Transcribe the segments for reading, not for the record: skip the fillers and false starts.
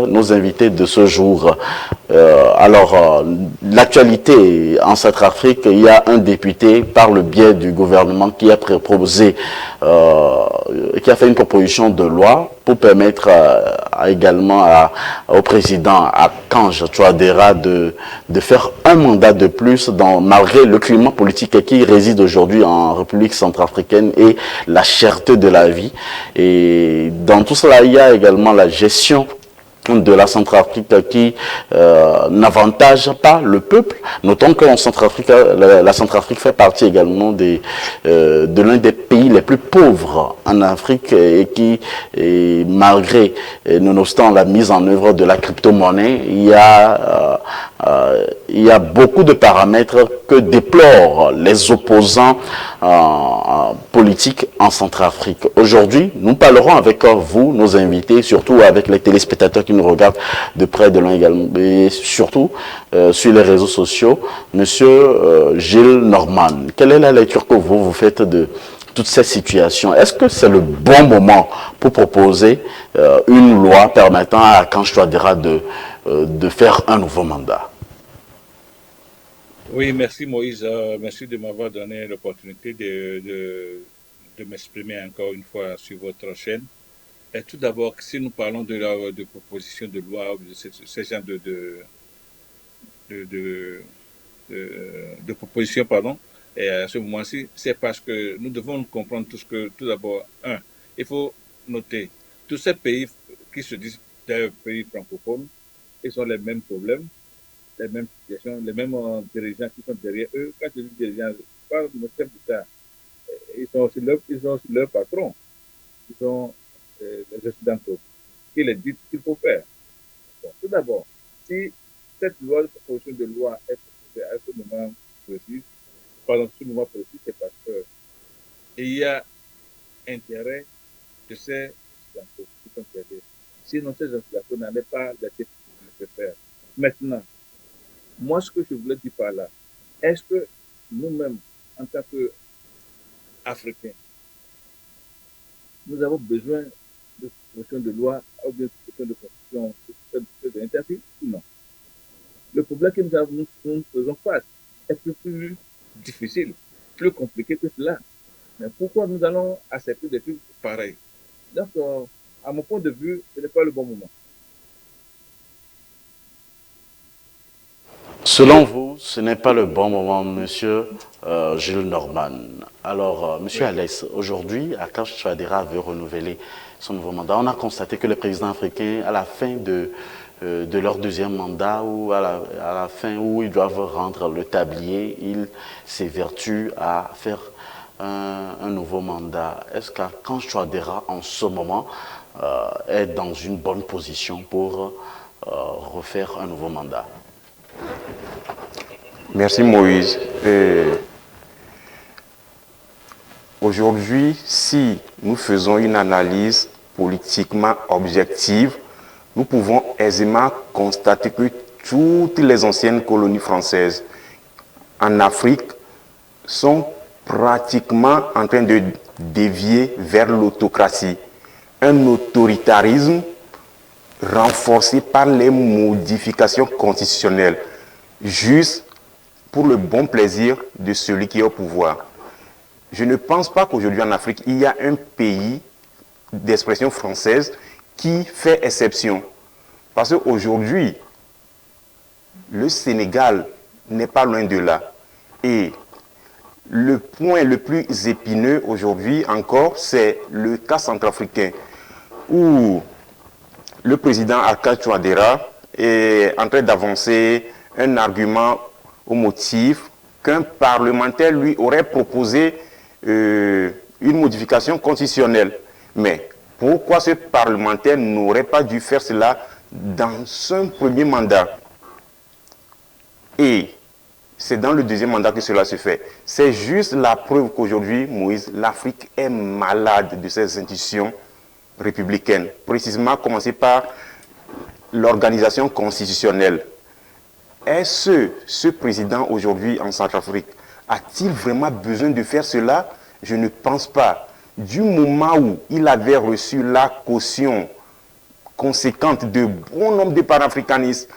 Nos invités de ce jour. L'actualité en Centrafrique, il y a un député par le biais du gouvernement qui a proposé, qui a fait une proposition de loi pour permettre au président Archange Touadéra de faire un mandat de plus malgré le climat politique qui réside aujourd'hui en République centrafricaine et la cherté de la vie. Et dans tout cela, il y a également la gestion de la Centrafrique qui n'avantage pas le peuple. Notons que la Centrafrique fait partie également de l'un des pays les plus pauvres en Afrique et qui, nonobstant la mise en œuvre de la crypto-monnaie, il y a beaucoup de paramètres que déplorent les opposants politiques en Centrafrique. Aujourd'hui, nous parlerons avec vous, nos invités, surtout avec les téléspectateurs qui nous regardent de près, de loin également, et surtout sur les réseaux sociaux. Monsieur Gilles Norman, quelle est la lecture que vous faites de toute cette situation? Est-ce que c'est le bon moment pour proposer une loi permettant à Archange Touadéra de faire un nouveau mandat? Oui, merci Moïse. Merci de m'avoir donné l'opportunité de m'exprimer encore une fois sur votre chaîne. Et tout d'abord, si nous parlons de proposition de loi ou de ce genre de proposition, pardon, et à ce moment-ci, c'est parce que nous devons comprendre tous que, tout d'abord, il faut noter, tous ces pays qui se disent des pays francophones, ils ont les mêmes problèmes, les mêmes situations, les mêmes dirigeants qui sont derrière eux. Quand je dis dirigeants, pas le chef d'État, ils ont aussi leur patron, ils sont les Occidentaux, qui les disent ce qu'il faut faire. Bon, tout d'abord, si cette proposition de loi est proposée à ce moment précis, c'est parce qu'il y a intérêt de ces Occidentaux qui sont derrière. Sinon, ces Occidentaux n'allaient pas laisser le faire. Maintenant, moi, ce que je voulais dire par là, est-ce que nous-mêmes, en tant qu'Africains, nous avons besoin de proposition de loi ou bien de proposition de constitution d'interdit? Non. Le problème que nous faisons face est plus difficile, plus compliqué que cela. Mais pourquoi nous allons accepter des trucs pareils? Donc, à mon point de vue, ce n'est pas le bon moment. Selon vous, ce n'est pas le bon moment, monsieur Gilles Norman. Alors, monsieur Alex, aujourd'hui, Archange Touadéra veut renouveler son nouveau mandat. On a constaté que les présidents africains, à la fin de leur deuxième mandat, ou à la fin où ils doivent rendre le tablier, ils s'évertuent à faire un nouveau mandat. Est-ce qu'Archange Touadéra, en ce moment, est dans une bonne position pour refaire un nouveau mandat? Merci Moïse. Aujourd'hui, si nous faisons une analyse politiquement objective, nous pouvons aisément constater que toutes les anciennes colonies françaises en Afrique sont pratiquement en train de dévier vers l'autocratie, un autoritarisme renforcé par les modifications constitutionnelles, juste pour le bon plaisir de celui qui est au pouvoir. Je ne pense pas qu'aujourd'hui en Afrique, il y a un pays d'expression française qui fait exception. Parce qu'aujourd'hui, le Sénégal n'est pas loin de là. Et le point le plus épineux aujourd'hui encore, c'est le cas centrafricain, où le président Archange Touadéra est en train d'avancer un argument au motif qu'un parlementaire lui aurait proposé une modification constitutionnelle. Mais pourquoi ce parlementaire n'aurait pas dû faire cela dans son premier mandat? Et c'est dans le deuxième mandat que cela se fait. C'est juste la preuve qu'aujourd'hui, Moïse, l'Afrique est malade de ses institutions républicaines. Précisément, commencer par l'organisation constitutionnelle. Est-ce ce président aujourd'hui en Centrafrique a-t-il vraiment besoin de faire cela? Je ne pense pas. Du moment où il avait reçu la caution conséquente de bon nombre de panafricanistes.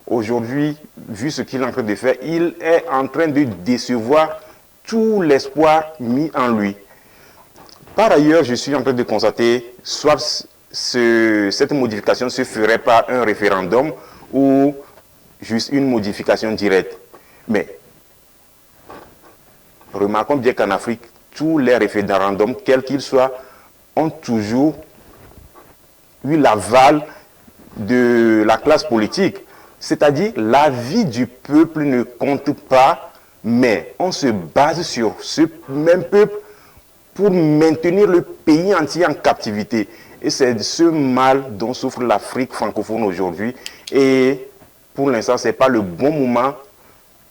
Aujourd'hui, vu ce qu'il est en train de faire, il est en train de décevoir tout l'espoir mis en lui. Par ailleurs, je suis en train de constater, soit cette modification se ferait par un référendum ou juste une modification directe. Mais remarquons bien qu'en Afrique, tous les référendums, quels qu'ils soient, ont toujours eu l'aval de la classe politique. C'est-à-dire, l'avis du peuple ne compte pas, mais on se base sur ce même peuple pour maintenir le pays entier en captivité. Et c'est de ce mal dont souffre l'Afrique francophone aujourd'hui. Et pour l'instant, ce n'est pas le bon moment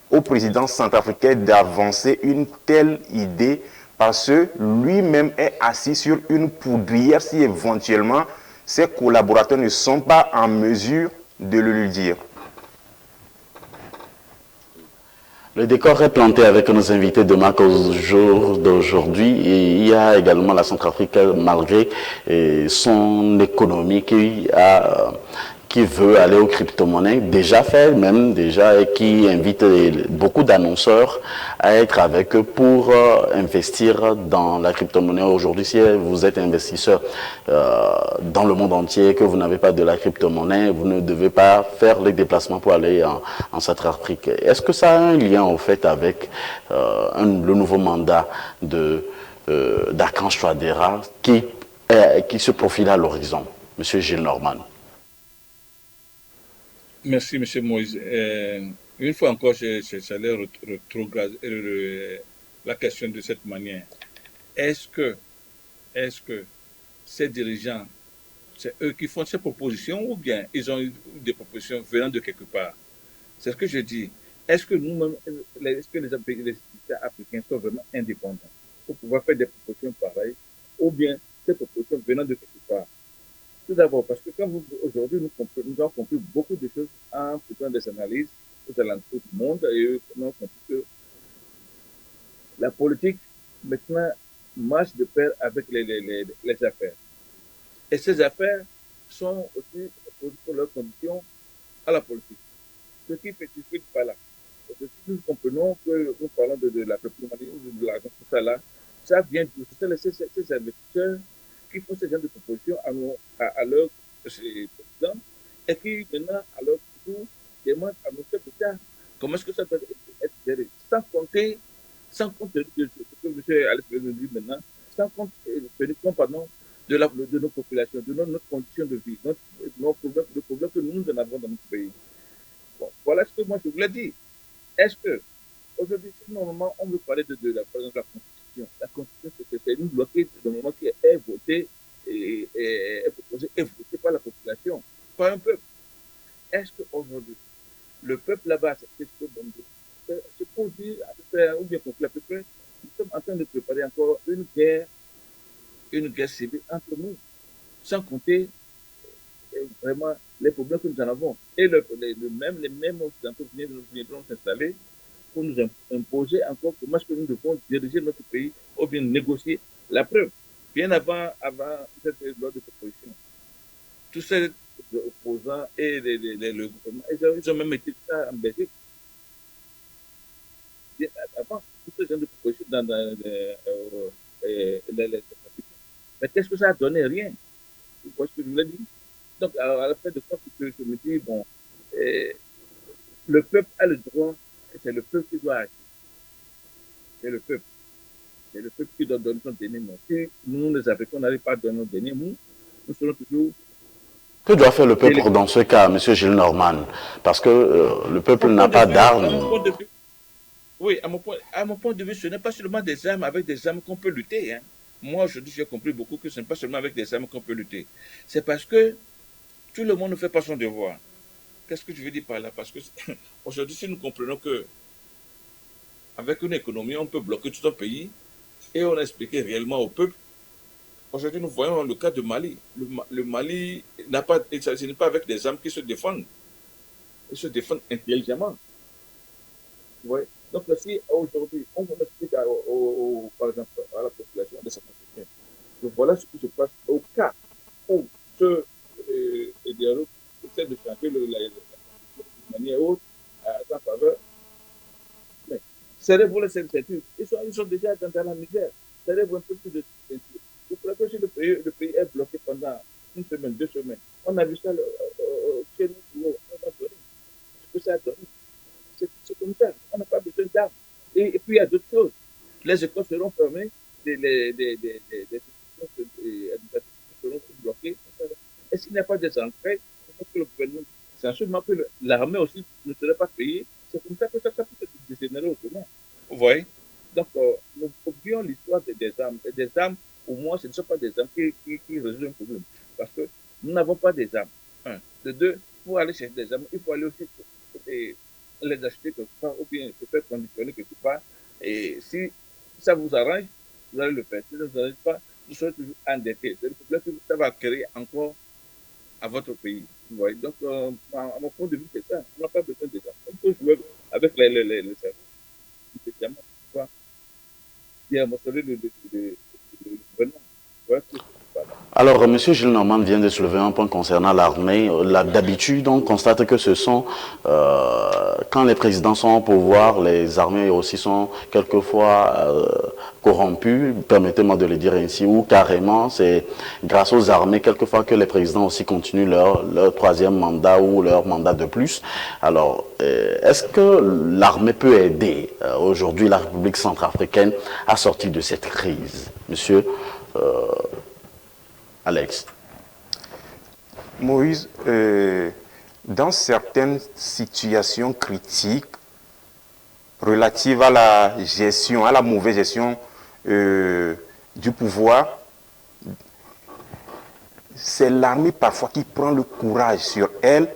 au président centrafricain d'avancer une telle idée parce que lui-même est assis sur une poudrière si éventuellement ses collaborateurs ne sont pas en mesure de le lui dire. Le décor est planté avec nos invités de marque au jour d'aujourd'hui. Et il y a également la Centrafrique, malgré son économie qui veut aller aux crypto-monnaies, déjà fait même, déjà, et qui invite beaucoup d'annonceurs à être avec eux pour investir dans la crypto-monnaie. Aujourd'hui, si vous êtes investisseur dans le monde entier, que vous n'avez pas de la crypto-monnaie, vous ne devez pas faire les déplacements pour aller en Centrafrique. Est-ce que ça a un lien, au fait, avec le nouveau mandat d'Archange Touadéra qui se profile à l'horizon, Monsieur Gilles Norman? Merci, M. Moïse. Une fois encore, j'allais retrograder la question de cette manière. Est-ce que ces dirigeants, c'est eux qui font ces propositions ou bien ils ont eu des propositions venant de quelque part? C'est ce que je dis. Est-ce que nous-mêmes, est-ce que les États africains sont vraiment indépendants pour pouvoir faire des propositions pareilles ou bien ces propositions venant de quelque part? Tout d'abord, parce que aujourd'hui, nous avons compris beaucoup de choses en faisant des analyses aux alentours du monde et nous avons compris que la politique, maintenant, marche de pair avec les affaires. Et ces affaires sont aussi pour leurs conditions à la politique. Ce qui fait par là. Parce que si nous comprenons que nous parlons de la crypto-monnaie ou de l'argent, tout ça là, ça vient de ces investisseurs qui font ces genre de propositions à leurs présidents et qui maintenant, à leur tour, demandent à nos chefs d'État comment est-ce que ça doit être géré. Sans compte de ce que M. Alex nous dit maintenant, sans compte tenu compte de nos populations, de notre condition de vie, le problème que nous en avons dans notre pays. Bon, voilà ce que moi je voulais dire. Est-ce que, aujourd'hui, si normalement on veut parler de la Constitution, la Constitution, c'est une loi qui, normalement, qui est votée et proposée et votée par la population, par un peuple. Est-ce qu'aujourd'hui, le peuple là-bas, c'est ce que c'est pour dire, à peu près, ou bien conclure à peu près, nous sommes en train de préparer encore une guerre civile entre nous, sans compter vraiment les problèmes que nous en avons. Et les mêmes occidentaux viendront s'installer pour nous imposer encore comment est-ce que nous devons diriger notre pays ou bien négocier la preuve. Bien avant cette loi de proposition, tous ces opposants et le gouvernement, ils ont même été ça en Belgique. Bien avant, tous ces gens de proposition dans les Africains. Mais qu'est-ce que ça a donné? Rien. Vous voyez ce que je voulais dire? Donc, à la fin de compte, je me dis, bon, le peuple a le droit, c'est le peuple qui doit agir. C'est le peuple. C'est le peuple qui doit donner son dernier mot. Si nous, les Africains, n'arrivons pas à donner notre dernier mot, nous serons toujours. Que doit faire le peuple dans ce cas, M. Gilles Norman? Parce que le peuple n'a pas d'armes. Oui, à mon point de vue, ce n'est pas seulement des armes avec des armes qu'on peut lutter. Hein. Moi, aujourd'hui, j'ai compris beaucoup que ce n'est pas seulement avec des armes qu'on peut lutter. C'est parce que tout le monde ne fait pas son devoir. Qu'est-ce que je veux dire par là? Parce que aujourd'hui, si nous comprenons que avec une économie, on peut bloquer tout un pays et on a expliqué réellement au peuple. Aujourd'hui, nous voyons le cas de Mali. Le Mali ce n'est pas avec des armes qui se défendent. Ils se défendent intelligemment. Ouais. Donc, si aujourd'hui, on explique par exemple, à la population de Centrafrique, voilà ce qui se passe au cas où et Diallo essaie de changer la constitution de manière haute à sa faveur. Mais célébrons les certitudes. Ils sont déjà dans la misère. Célébrons un peu plus de ceinture. Vous croyez que si le pays est bloqué pendant une semaine, 2 semaines, on a vu ça chez nous, on va donner. Ce que ça donne. C'est comme ça. On n'a pas besoin d'armes. Et puis il y a d'autres choses. Les écoles seront fermées, les institutions seront bloquées. Et s'il n'y a pas des entrées, que le gouvernement, c'est sûrement que l'armée aussi ne serait pas payée. C'est comme ça que ça peut se dégénérer autrement. Vous voyez? Donc, nous oublions l'histoire des armes. Et des armes, au moins, ce ne sont pas des armes qui résolvent un problème. Parce que nous n'avons pas des armes. Un. De deux, pour aller chercher des armes, il faut aller aussi les acheter quelque part ou bien se faire conditionner quelque part. Et si ça vous arrange, vous allez le faire. Si ça ne vous arrange pas, vous serez toujours endetté. C'est le problème que ça va créer encore à votre pays. Vous voyez? Donc, à mon point de vue, c'est ça. On n'a pas besoin des armes. Il faut jouer avec les cerveaux. Spécialement, pour pouvoir démontrer le gouvernement. Voilà ce que je parle. Alors, M. Gilles Normand vient de soulever un point concernant l'armée. D'habitude, on constate que ce sont, quand les présidents sont au pouvoir, les armées aussi sont quelquefois corrompues, permettez-moi de le dire ainsi, ou carrément, c'est grâce aux armées, quelquefois, que les présidents aussi continuent leur troisième mandat ou leur mandat de plus. Alors, est-ce que l'armée peut aider aujourd'hui la République centrafricaine à sortir de cette crise, monsieur Alex? Moïse, dans certaines situations critiques relatives à la gestion, à la mauvaise gestion du pouvoir, c'est l'armée parfois qui prend le courage sur elle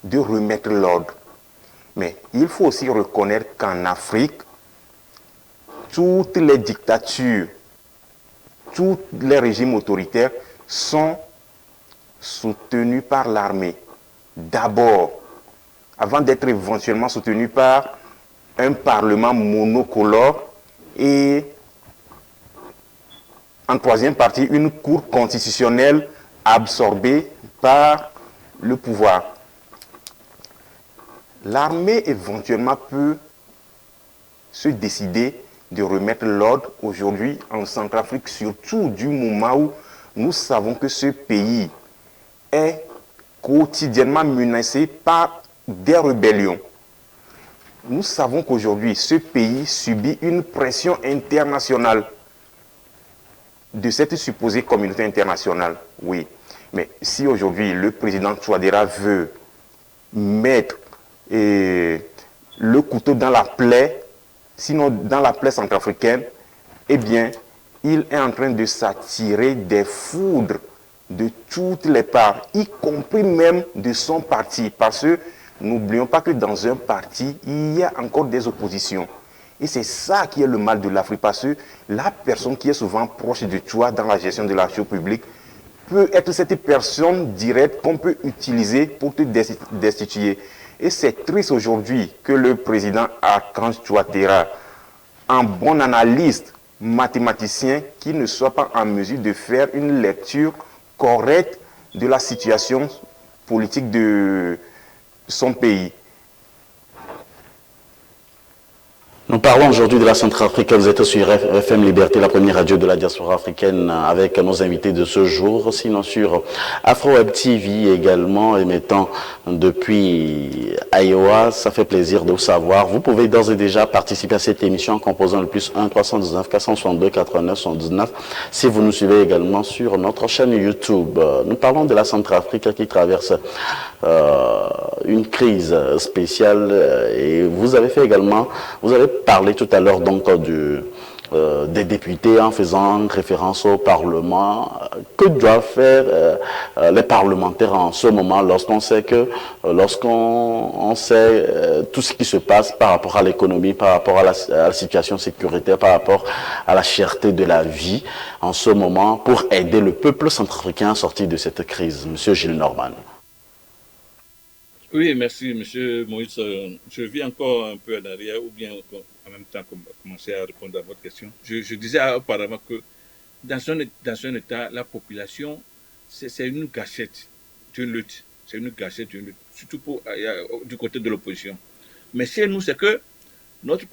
de remettre l'ordre. Mais il faut aussi reconnaître qu'en Afrique, toutes les dictatures, tous les régimes autoritaires sont soutenus par l'armée. D'abord, avant d'être éventuellement soutenus par un parlement monocolore et en troisième partie, une cour constitutionnelle absorbée par le pouvoir. L'armée éventuellement peut se décider de remettre l'ordre aujourd'hui en Centrafrique, surtout du moment où nous savons que ce pays est quotidiennement menacé par des rébellions. Nous savons qu'aujourd'hui, ce pays subit une pression internationale de cette supposée communauté internationale. Oui, mais si aujourd'hui le président Touadéra veut mettre le couteau dans la plaie, sinon dans la plaie centrafricaine, eh bien, il est en train de s'attirer des foudres de toutes les parts, y compris même de son parti. Parce que n'oublions pas que dans un parti, il y a encore des oppositions. Et c'est ça qui est le mal de l'Afrique, parce que la personne qui est souvent proche de toi dans la gestion de l'action publique peut être cette personne directe qu'on peut utiliser pour te destituer. Et c'est triste aujourd'hui que le président Archange Touadéra, un bon analyste, mathématicien, qui ne soit pas en mesure de faire une lecture correcte de la situation politique de son pays. Nous parlons aujourd'hui de la Centrafrique. Vous êtes sur FM Liberté, la première radio de la diaspora africaine, avec nos invités de ce jour. Sinon sur AfroWeb TV également, émettant depuis Iowa. Ça fait plaisir de vous savoir. Vous pouvez d'ores et déjà participer à cette émission en composant le plus 1 319 462 89 119 si vous nous suivez également sur notre chaîne YouTube. Nous parlons de la Centrafrique qui traverse une crise spéciale et vous avez fait également, vous avez parlé tout à l'heure donc des députés en faisant référence au Parlement. Que doivent faire les parlementaires en ce moment lorsqu'on sait que, lorsqu'on sait tout ce qui se passe par rapport à l'économie, par rapport à la situation sécuritaire, par rapport à la cherté de la vie en ce moment pour aider le peuple centrafricain à sortir de cette crise? Monsieur Gilles Normand. Oui, merci, monsieur Moïse. Je vis encore un peu en arrière, ou bien en même temps commencer à répondre à votre question. Je disais auparavant que dans un État, la population, c'est une gâchette. une lutte. C'est une gâchette d'une lutte, surtout du côté de l'opposition. Mais chez nous, c'est que notre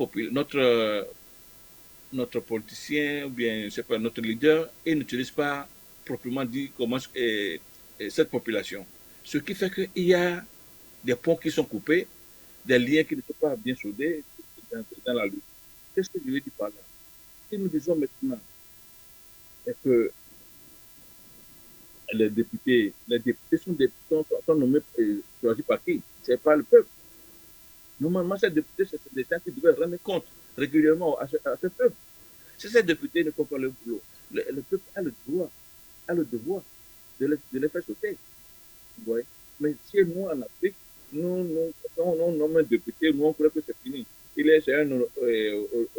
politicien, ou bien, je sais pas, notre leader, il n'utilise pas proprement dit comment cette population. Ce qui fait qu'il y a des ponts qui sont coupés, des liens qui ne sont pas bien soudés dans la lutte. Qu'est-ce que je veux dire par là? Si nous disons maintenant que les députés sont nommés choisis par qui? C'est pas le peuple. Normalement, ces députés, c'est des gens qui devaient rendre compte régulièrement à ce peuple. Si ces députés ne font pas le boulot, le peuple a le devoir de les faire sauter. Vous voyez? Mais chez nous, en Afrique, quand on nomme un député, nous, on croit que c'est fini. C'est un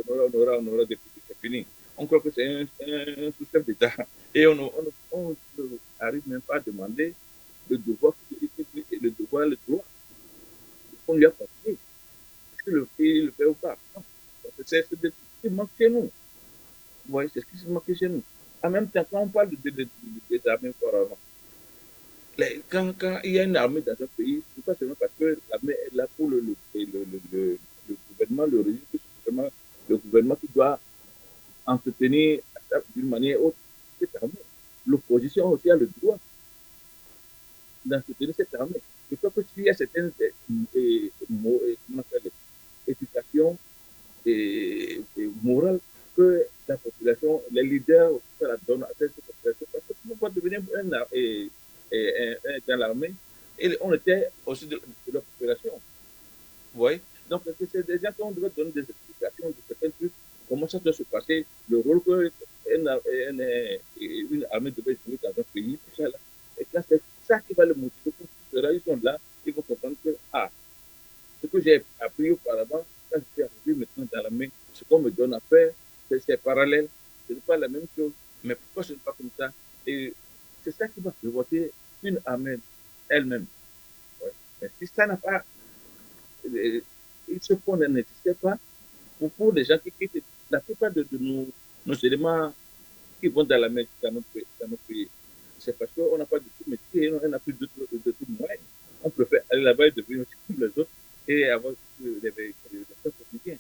honorable député, c'est fini. On croit que c'est un sous-chef d'État. Et on n'arrive même pas à demander le devoir, le droit qu'on lui a confié. Est-ce que le fait ou pas? Non. C'est ce qui manque chez nous. Vous voyez, c'est ce qui se manque chez nous. En même temps, quand on parle des armées, quand il y a une armée dans un pays, c'est pas seulement parce que l'armée est là pour le gouvernement, le régime, c'est seulement le gouvernement qui doit entretenir d'une manière ou autre cette armée. L'opposition aussi a le droit d'entretenir cette armée. Je crois que s'il y a certaines éducations morales que la population, les leaders, la donnent à cette population, parce que tout le monde peut devenir dans l'armée, et on était aussi de la population. Vous voyez? Donc, c'est des gens qui doivent donner des explications de certains trucs, comment ça doit se passer, le rôle qu'une armée devait jouer dans un pays, tout ça là. Et quand c'est ça qui va le motiver, ils sont là, ils vont comprendre que, ce que j'ai appris auparavant, quand je suis arrivé maintenant dans l'armée, ce qu'on me donne à faire, c'est parallèle, ce n'est pas la même chose, mais pourquoi ce n'est pas comme ça? Et c'est ça qui va pivoter une armée elle-même. Ouais. Mais si ça n'a pas, ce fonds n'existait pas, pour les gens qui quittent, la plupart de nos éléments qui vont dans l'armée dans notre pays, c'est parce qu'on n'a pas de sous-métier, on n'a plus de tout moyen. On préfère aller là-bas et devenir aussi comme les autres et avoir des faits quotidiens.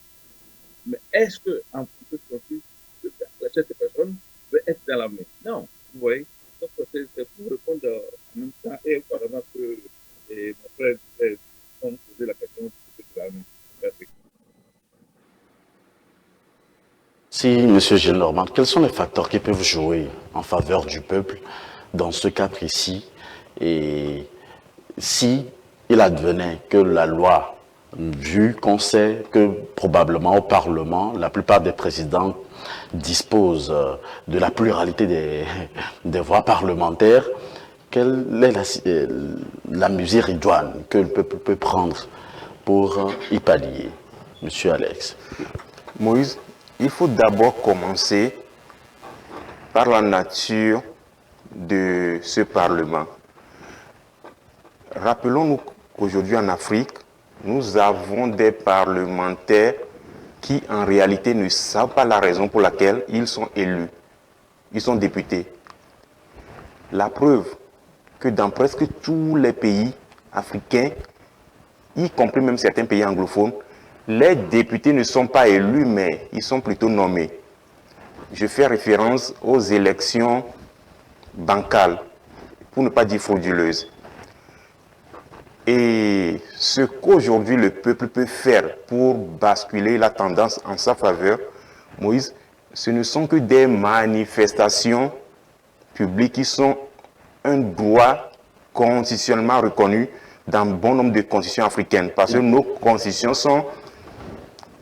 Mais est-ce qu'en plus, cette personne veut être dans l'armée? Non, vous voyez. Donc, c'est pour répondre en même temps et apparemment que mon frère a posé la question de l'armée. Merci. Si, M. Gilles Normand, quels sont les facteurs qui peuvent jouer en faveur du peuple dans ce cas précis? Et si il advenait que la loi, vu qu'on sait que probablement au Parlement, la plupart des présidents disposent de la pluralité des voix parlementaires, quelle est la mesure idoine que le peuple peut prendre pour y pallier? Monsieur Alex. Moïse, il faut d'abord commencer par la nature de ce Parlement. Rappelons-nous qu'aujourd'hui en Afrique, nous avons des parlementaires qui en réalité ne savent pas la raison pour laquelle ils sont élus. Ils sont députés. La preuve que dans presque tous les pays africains, y compris même certains pays anglophones, les députés ne sont pas élus, mais ils sont plutôt nommés. Je fais référence aux élections bancales, pour ne pas dire frauduleuses. Et ce qu'aujourd'hui le peuple peut faire pour basculer la tendance en sa faveur, Moïse, ce ne sont que des manifestations publiques qui sont un droit constitutionnellement reconnu dans bon nombre de constitutions africaines, parce que nos constitutions sont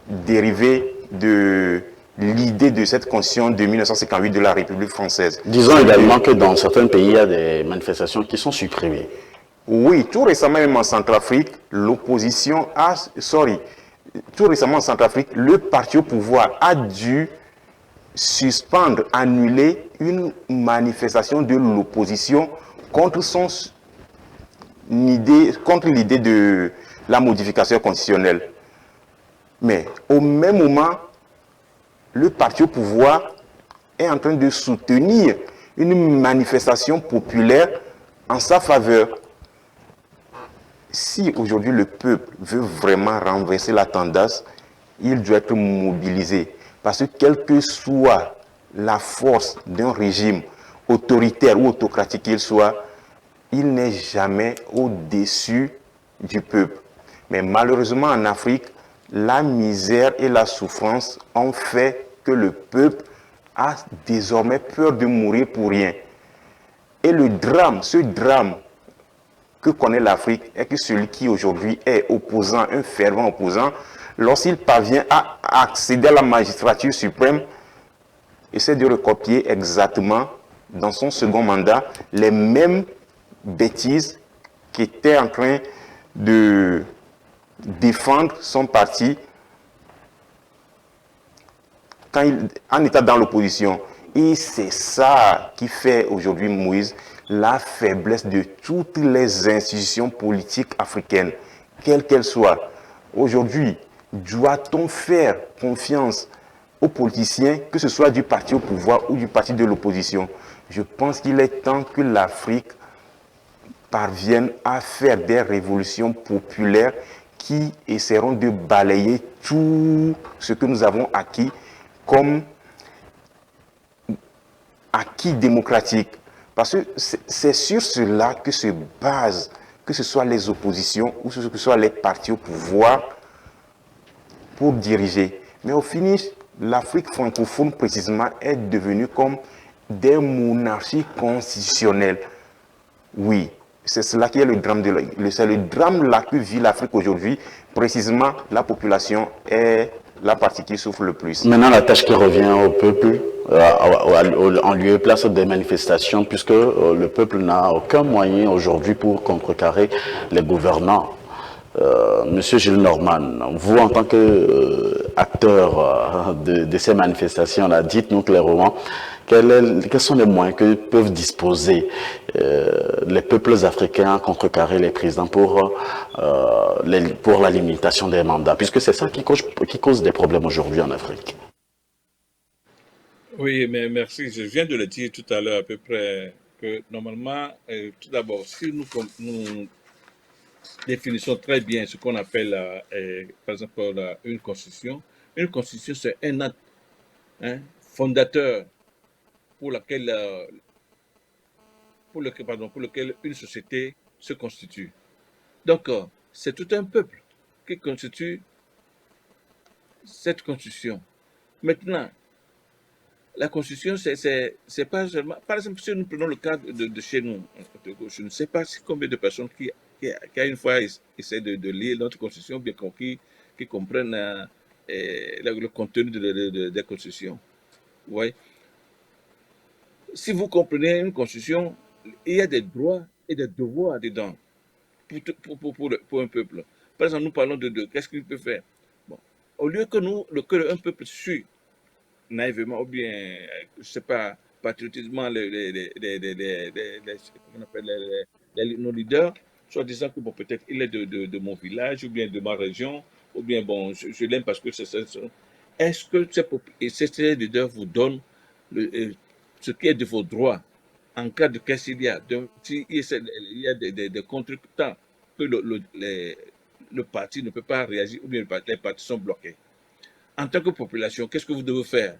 dérivées de l'idée de cette constitution de 1958 de la République française. Disons également que dans certains pays, il y a des manifestations qui sont supprimées. Oui, tout récemment, même en Centrafrique, l'opposition a... tout récemment en Centrafrique, le parti au pouvoir a dû suspendre, annuler une manifestation de l'opposition contre l'idée de la modification constitutionnelle. Mais au même moment, le parti au pouvoir est en train de soutenir une manifestation populaire en sa faveur. si aujourd'hui le peuple veut vraiment renverser la tendance, il doit être mobilisé. Parce que quelle que soit la force d'un régime autoritaire ou autocratique qu'il soit, il n'est jamais au-dessus du peuple. Mais malheureusement en Afrique, la misère et la souffrance ont fait que le peuple a désormais peur de mourir pour rien. Et le drame, ce drame que connaît l'Afrique est que celui qui aujourd'hui est opposant, un fervent opposant, lorsqu'il parvient à accéder à la magistrature suprême, essaie de recopier exactement dans son second mandat les mêmes bêtises qui étaient en train de défendre son parti en étant dans l'opposition. Et c'est ça qui fait aujourd'hui, Moïse, la faiblesse de toutes les institutions politiques africaines, quelles qu'elles soient. Aujourd'hui, doit-on faire confiance aux politiciens, que ce soit du parti au pouvoir ou du parti de l'opposition? Je pense qu'il est temps que l'Afrique parvienne à faire des révolutions populaires qui essaieront de balayer tout ce que nous avons acquis comme acquis démocratique. Parce que c'est sur cela que se base, que ce soit les oppositions ou que ce soit les partis au pouvoir pour diriger. Mais au finish, l'Afrique francophone précisément est devenue comme des monarchies constitutionnelles. Oui, c'est cela qui est le drame c'est le drame là que vit l'Afrique aujourd'hui. Précisément, la population est la partie qui souffre le plus. Maintenant, la tâche qui revient au peuple, en lieu et place des manifestations, puisque le peuple n'a aucun moyen aujourd'hui pour contrecarrer les gouvernants. Monsieur Gilles Norman, vous en tant qu'acteur de ces manifestations, dites-nous clairement quels sont les moyens que peuvent disposer les peuples africains à contrecarrer les présidents pour la limitation des mandats, puisque c'est ça qui cause des problèmes aujourd'hui en Afrique. Oui, mais merci. Je viens de le dire tout à l'heure à peu près que normalement, tout d'abord, si nous définissons très bien ce qu'on appelle, par exemple, une constitution c'est un acte fondateur pour lequel une société se constitue. Donc, c'est tout un peuple qui constitue cette constitution. Maintenant, la constitution, c'est pas seulement... Par exemple, si nous prenons le cas de chez nous, je ne sais pas combien de personnes qui a une fois essayé de lire notre constitution, bien qui comprennent le contenu de la constitution. Ouais. Si vous comprenez une constitution, il y a des droits et des devoirs dedans pour un peuple. Par exemple, nous parlons de qu'est-ce qu'il peut faire. Bon. Au lieu que un peuple suit naïvement ou bien, je ne sais pas, patriotiquement nos leaders, soit disant que bon, peut-être il est de mon village ou bien de ma région, ou bien bon, je l'aime parce que c'est ça. Est-ce que ces leaders vous donnent ce qui est de vos droits en cas de qu'est-ce qu'il y a? S'il y a des contretemps que le parti ne peut pas réagir ou bien les partis sont bloqués. En tant que population, qu'est-ce que vous devez faire?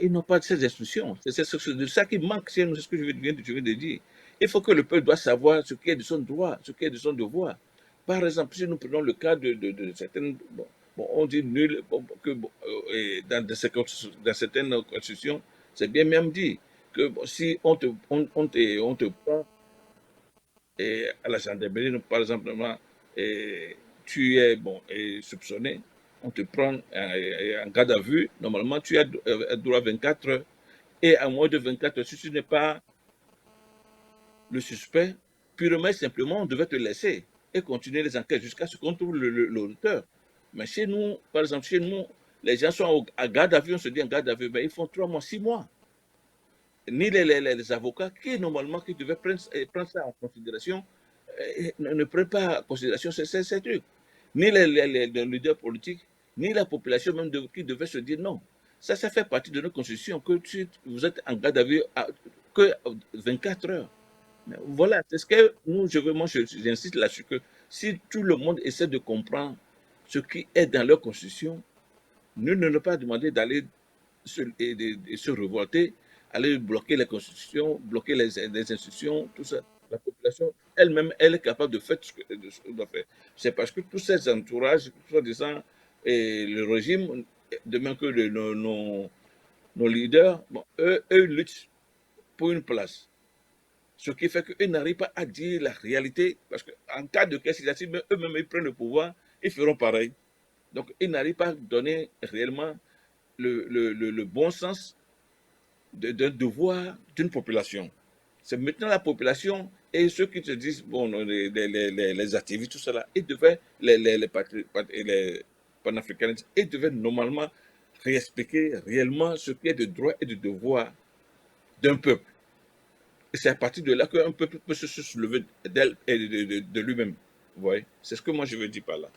Ils n'ont pas de ces instructions. C'est de ça qui manque, c'est ce que je viens de dire. Il faut que le peuple doit savoir ce qui est de son droit, ce qui est de son devoir. Par exemple, si nous prenons le cas de certaines... Bon, on dit nul, dans certaines constitutions, c'est bien même dit que si on te prend à la gendarmerie, par exemple, tu es soupçonné, on te prend en garde à vue, normalement tu as droit à 24 heures. Et à moins de 24 heures, si tu n'es pas le suspect, purement et simplement, on devait te laisser et continuer les enquêtes jusqu'à ce qu'on trouve l'auteur. Mais chez nous, par exemple, chez nous, les gens sont à garde à vue, on se dit en garde à vue, mais ils font 3 mois, 6 mois. Ni les avocats qui, normalement, qui devaient prendre ça en considération, ne prennent pas en considération ces trucs. Ni les leaders politiques, ni la population même qui devait se dire non. Ça fait partie de notre constitution que vous êtes en garde à vue que 24 heures. Mais voilà, c'est ce que moi j'insiste là-dessus, que Si tout le monde essaie de comprendre ce qui est dans leur constitution, nul ne leur pas demander d'aller se révolter, aller bloquer les constitutions, bloquer les institutions, tout ça. La population elle-même, elle est capable de faire ce qu'elle doit faire. C'est parce que tous ces entourages, soi-disant, et le régime, de même que nos leaders, bon, eux luttent pour une place. Ce qui fait qu'eux n'arrivent pas à dire la réalité, parce qu'en cas de crise, si eux-mêmes ils prennent le pouvoir, ils feront pareil. Donc, ils n'arrivent pas à donner réellement le bon sens d'un devoir d'une population. C'est maintenant la population et ceux qui se disent, bon, les activistes, tout cela, ils devaient, les panafricanistes, ils devaient normalement réexpliquer réellement ce qui est de droit et de devoir d'un peuple. Et c'est à partir de là qu'un peuple peut se soulever d'elle et de lui-même. Vous voyez? C'est ce que moi je veux dire par là.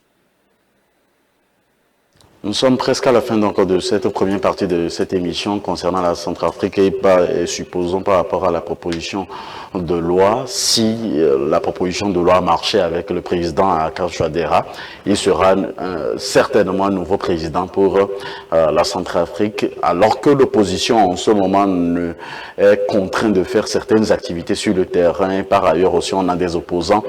Nous sommes presque à la fin donc de cette première partie de cette émission concernant la Centrafrique et supposons par rapport à la proposition de loi, si la proposition de loi marchait avec le président Akash Touadéra, il sera certainement un nouveau président pour la Centrafrique, alors que l'opposition en ce moment est contrainte de faire certaines activités sur le terrain. Par ailleurs aussi, on a des opposants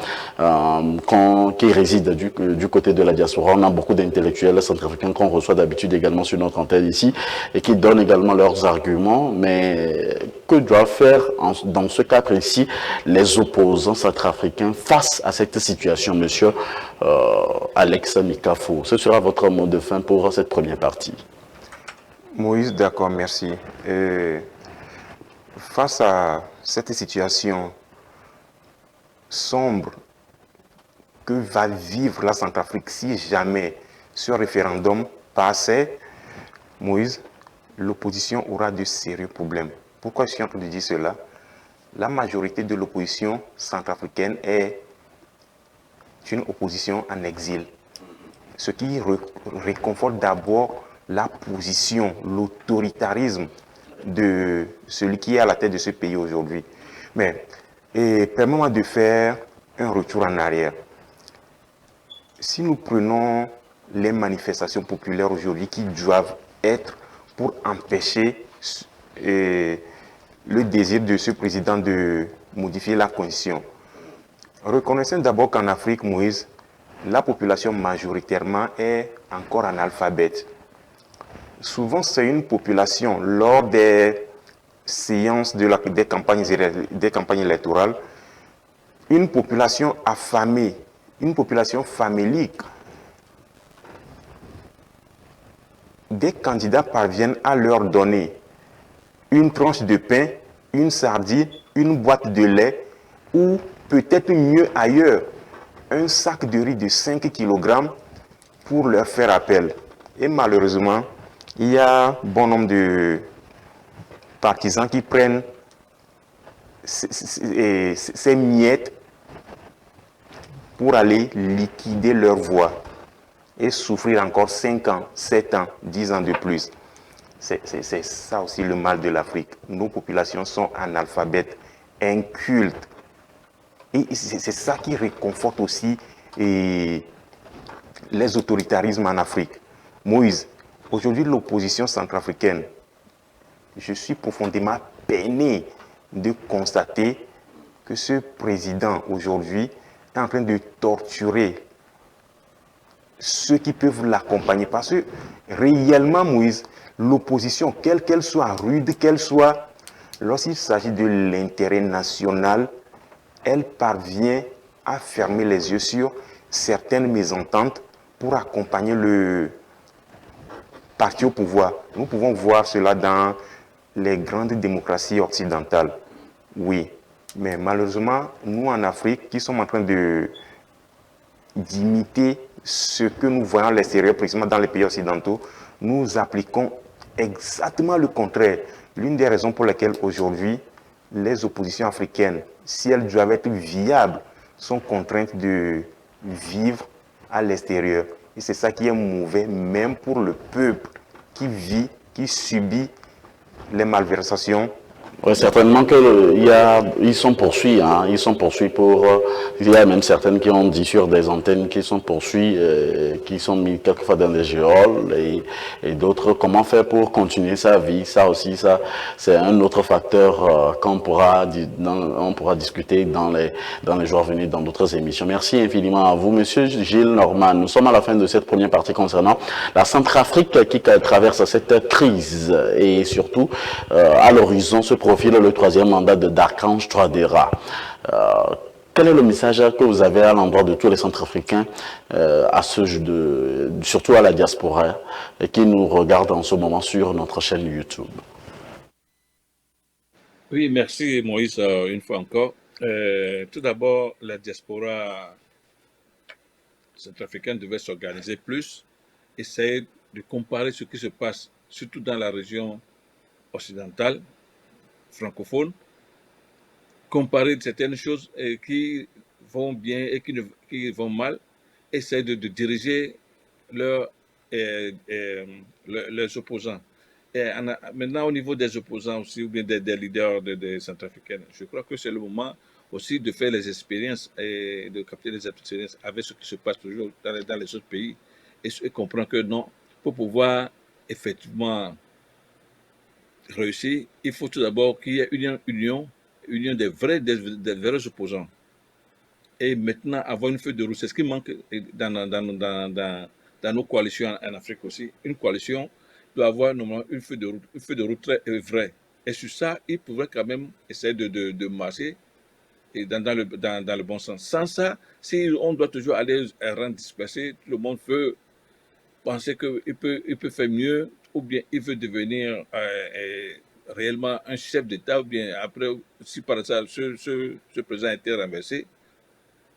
qui résident du côté de la diaspora. On a beaucoup d'intellectuels centrafricains qu'on reçoit d'habitude également sur notre antenne ici et qui donnent également leurs arguments. Mais que doivent faire dans ce cas précis les opposants centrafricains face à cette situation, monsieur Alex Mikafo? Ce sera votre mot de fin pour cette première partie. Moïse, d'accord, merci. Face à cette situation sombre que va vivre la Centrafrique si jamais ce référendum passait, Moïse, l'opposition aura de sérieux problèmes. Pourquoi je suis en train de dire cela? La majorité de l'opposition centrafricaine est une opposition en exil, ce qui réconforte d'abord la position, l'autoritarisme de celui qui est à la tête de ce pays aujourd'hui. Mais permets-moi de faire un retour en arrière. Si nous prenons les manifestations populaires aujourd'hui qui doivent être pour empêcher le désir de ce président de modifier la constitution, reconnaissons d'abord qu'en Afrique, Moïse, la population majoritairement est encore analphabète. Souvent, c'est une population, lors des séances des campagnes électorales, une population affamée, une population famélique. Des candidats parviennent à leur donner une tranche de pain, une sardine, une boîte de lait ou peut-être mieux ailleurs, un sac de riz de 5 kg pour leur faire appel. Et malheureusement, il y a bon nombre de partisans qui prennent ces miettes pour aller liquider leur voix et souffrir encore 5 ans, 7 ans, 10 ans de plus. C'est ça aussi le mal de l'Afrique. Nos populations sont analphabètes, incultes. Et c'est ça qui réconforte aussi les autoritarismes en Afrique. Moïse, aujourd'hui l'opposition centrafricaine, je suis profondément peiné de constater que ce président aujourd'hui est en train de torturer ceux qui peuvent l'accompagner. Parce que réellement, Moïse, l'opposition, quelle qu'elle soit, rude qu'elle soit, lorsqu'il s'agit de l'intérêt national, elle parvient à fermer les yeux sur certaines mésententes pour accompagner le parti au pouvoir. Nous pouvons voir cela dans les grandes démocraties occidentales. Oui, mais malheureusement, nous en Afrique, qui sommes en train d'imiter ce que nous voyons à l'extérieur, précisément dans les pays occidentaux, nous appliquons exactement le contraire. L'une des raisons pour lesquelles aujourd'hui, les oppositions africaines, si elles doivent être viables, sont contraintes de vivre à l'extérieur. Et c'est ça qui est mauvais, même pour le peuple qui vit, qui subit les malversations Oui, certainement ils sont poursuivis, hein, ils sont poursuivis pour, il y a même certaines qui ont dit sur des antennes qu'ils sont poursuivis, qui sont mis quelquefois dans des geôles et d'autres, comment faire pour continuer sa vie, ça aussi, ça, c'est un autre facteur on pourra discuter dans les jours à venir dans d'autres émissions. Merci infiniment à vous, monsieur Gilles Norman. Nous sommes à la fin de cette première partie concernant la Centrafrique qui traverse cette crise et surtout, à l'horizon se profile le troisième mandat de Darkhange Touadéra. Quel est le message que vous avez à l'endroit de tous les Centrafricains, surtout à la diaspora, qui nous regardent en ce moment sur notre chaîne YouTube? Oui, merci Moïse, une fois encore. Tout d'abord, la diaspora centrafricaine devait s'organiser plus, essayer de comparer ce qui se passe, surtout dans la région occidentale, francophone, comparer certaines choses qui vont bien et qui vont mal, essayer de diriger leurs opposants. Et maintenant, au niveau des opposants aussi, ou bien des leaders des centrafricains, je crois que c'est le moment aussi de faire les expériences et de capter les expériences avec ce qui se passe toujours dans les autres pays et comprendre que non, pour pouvoir effectivement réussir, il faut tout d'abord qu'il y ait une union des vrais opposants. Et maintenant, avoir une feuille de route, c'est ce qui manque dans nos coalitions en Afrique aussi. Une coalition doit avoir normalement une feuille de route très vraie. Et sur ça, il pourrait quand même essayer de marcher et dans le bon sens. Sans ça, si on doit toujours aller à rang dispersé, tout le monde peut penser qu'il peut faire mieux, ou bien il veut devenir réellement un chef d'État, ou bien après, si par exemple ce président a été renversé,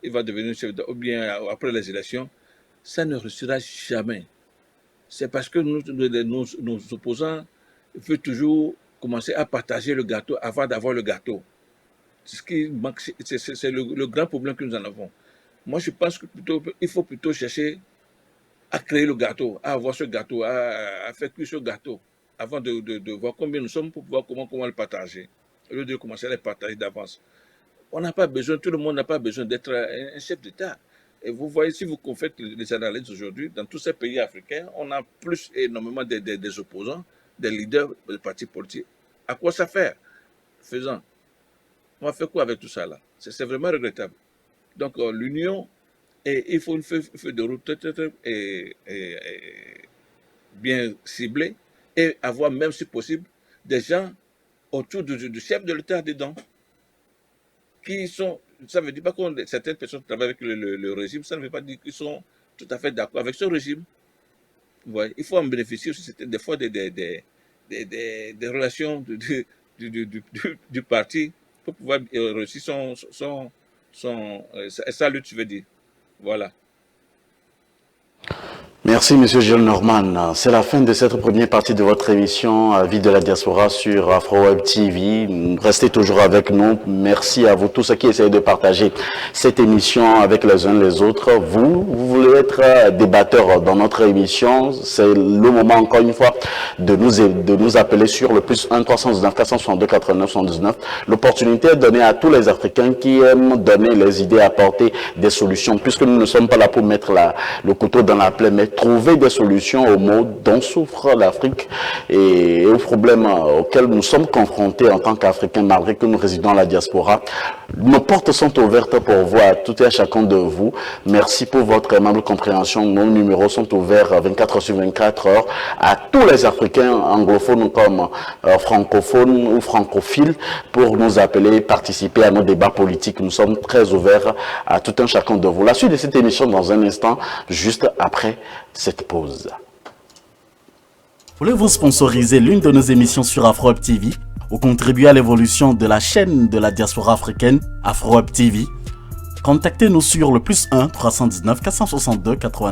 il va devenir chef d'État, ou bien après les élections, ça ne réussira jamais. C'est parce que nos opposants veulent toujours commencer à partager le gâteau avant d'avoir le gâteau. C'est ce qui manque, c'est le grand problème que nous en avons. Moi, je pense qu'il faut plutôt chercher à créer le gâteau, à avoir ce gâteau, à faire cuire ce gâteau, avant de voir combien nous sommes pour voir comment le partager. Au lieu de commencer à les partager d'avance. On n'a pas besoin, tout le monde n'a pas besoin d'être un chef d'État. Et vous voyez, si vous faites les analyses aujourd'hui, dans tous ces pays africains, on a énormément des opposants, des leaders des partis politiques. À quoi ça fait? Faisant. On va faire quoi avec tout ça là? C'est vraiment regrettable. Donc l'union, il faut une feuille de route bien ciblée et avoir même si possible des gens autour du chef de l'État dedans qui sont, ça ne veut dire pas que certaines personnes travaillent avec le régime, ça ne veut pas dire qu'ils sont tout à fait d'accord avec ce régime. Ouais, il faut en bénéficier aussi des fois des relations du parti pour pouvoir réussir sa lutte, je veux dire. Voilà. Merci, monsieur Gilles Norman. C'est la fin de cette première partie de votre émission Vie de la diaspora sur AfroWeb TV. Restez toujours avec nous. Merci à vous tous ceux qui essayent de partager cette émission avec les uns les autres. Vous voulez être débatteurs dans notre émission. C'est le moment, encore une fois, de nous appeler sur le +1 319 462 89 79. L'opportunité est donnée à tous les Africains qui aiment donner les idées, apporter des solutions, puisque nous ne sommes pas là pour mettre le couteau dans la plaie, mais trouver des solutions aux maux dont souffre l'Afrique et aux problèmes auxquels nous sommes confrontés en tant qu'Africains, malgré que nous résidons à la diaspora. Nos portes sont ouvertes pour vous, à tout et à chacun de vous. Merci pour votre aimable compréhension. Nos numéros sont ouverts 24 sur 24 heures à tous les Africains anglophones comme francophones ou francophiles pour nous appeler, participer à nos débats politiques. Nous sommes très ouverts à tout un chacun de vous. La suite de cette émission dans un instant, juste après cette pause. Voulez-vous sponsoriser l'une de nos émissions sur AfroWeb TV ou contribuer à l'évolution de la chaîne de la diaspora africaine AfroWeb TV? Contactez-nous sur le +1 319 462 89